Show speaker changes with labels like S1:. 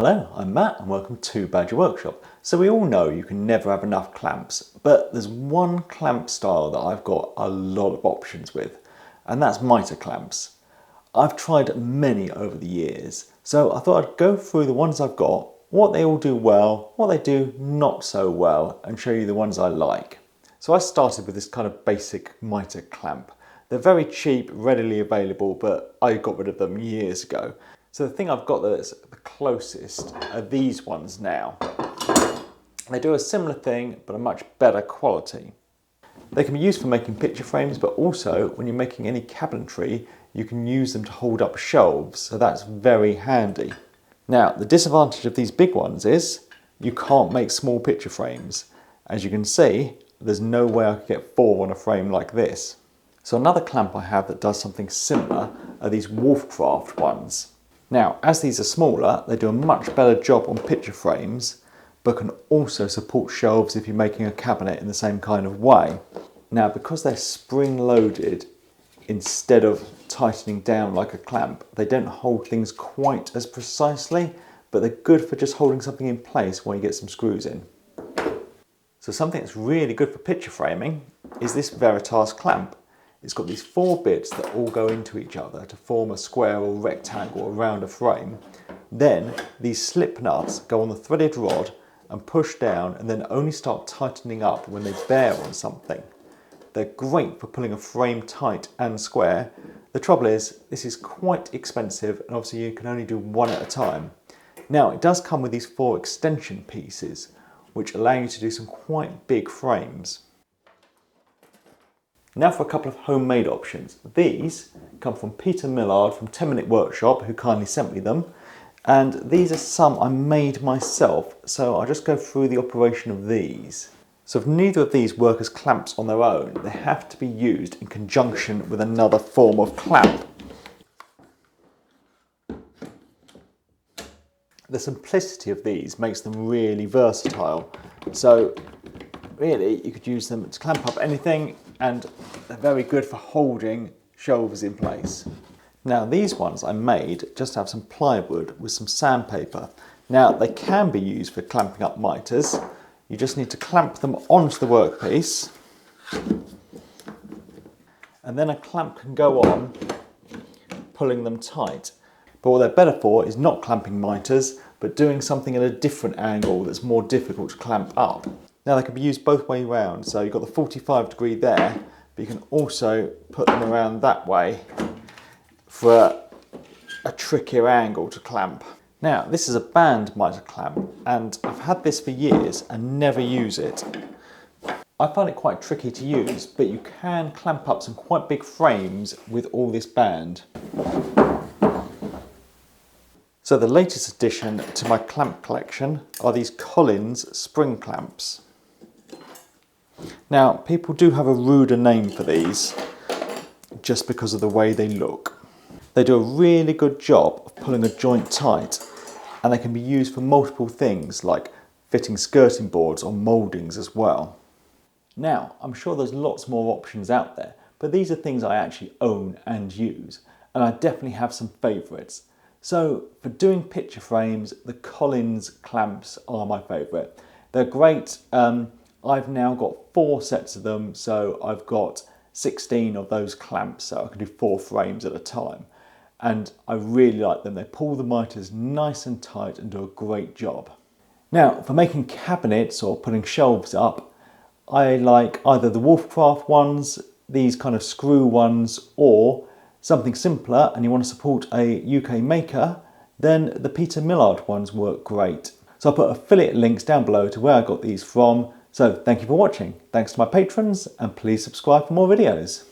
S1: Hello, I'm Matt and welcome to Badger Workshop. So we all know you can never have enough clamps, but there's one clamp style that I've got a lot of options with, and that's Mitre Clamps. I've tried many over the years, so I thought I'd go through the ones I've got, what they all do well, what they do not so well, and show you the ones I like. So I started with this kind of basic Mitre clamp. They're very cheap, readily available, but I got rid of them years ago. So the thing I've got that's the closest are these ones now. They do a similar thing, but a much better quality. They can be used for making picture frames, but also when you're making any cabinetry, you can use them to hold up shelves, so that's very handy. Now, the disadvantage of these big ones is you can't make small picture frames. As you can see, there's no way I could get 4 on a frame like this. So another clamp I have that does something similar are these Wolfcraft ones. Now, as these are smaller, they do a much better job on picture frames, but can also support shelves if you're making a cabinet in the same kind of way. Now, because they're spring-loaded, instead of tightening down like a clamp, they don't hold things quite as precisely, but they're good for just holding something in place while you get some screws in. So something that's really good for picture framing is this Veritas clamp. It's got these 4 bits that all go into each other to form a square or rectangle around a frame. Then these slip nuts go on the threaded rod and push down and then only start tightening up when they bear on something. They're great for pulling a frame tight and square. The trouble is, this is quite expensive and obviously you can only do one at a time. Now it does come with these 4 extension pieces which allow you to do some quite big frames. Now for a couple of homemade options. These come from Peter Millard from 10 Minute Workshop, who kindly sent me them. And these are some I made myself, so I'll just go through the operation of these. So if neither of these work as clamps on their own, they have to be used in conjunction with another form of clamp. The simplicity of these makes them really versatile. So really, you could use them to clamp up anything, and they're very good for holding shelves in place. Now these ones I made just to have some plywood with some sandpaper. Now they can be used for clamping up mitres. You just need to clamp them onto the workpiece, and then a clamp can go on, pulling them tight. But what they're better for is not clamping mitres, but doing something at a different angle that's more difficult to clamp up. Now they can be used both ways around, so you've got the 45 degree there, but you can also put them around that way for a trickier angle to clamp. Now this is a band mitre clamp, and I've had this for years and never use it. I find it quite tricky to use, but you can clamp up some quite big frames with all this band. So the latest addition to my clamp collection are these Collins spring clamps. Now, people do have a ruder name for these just because of the way they look. They do a really good job of pulling a joint tight, and they can be used for multiple things like fitting skirting boards or mouldings as well. Now, I'm sure there's lots more options out there, but these are things I actually own and use, and I definitely have some favourites. So for doing picture frames, the Collins clamps are my favourite. They're great. I've now got 4 sets of them, so I've got 16 of those clamps, so I can do 4 frames at a time. And I really like them. They pull the mitres nice and tight and do a great job. Now, for making cabinets or putting shelves up, I like either the Wolfcraft ones, these kind of screw ones, or something simpler and you want to support a UK maker, then the Peter Millard ones work great. So I'll put affiliate links down below to where I got these from. So thank you for watching. Thanks to my patrons, and please subscribe for more videos.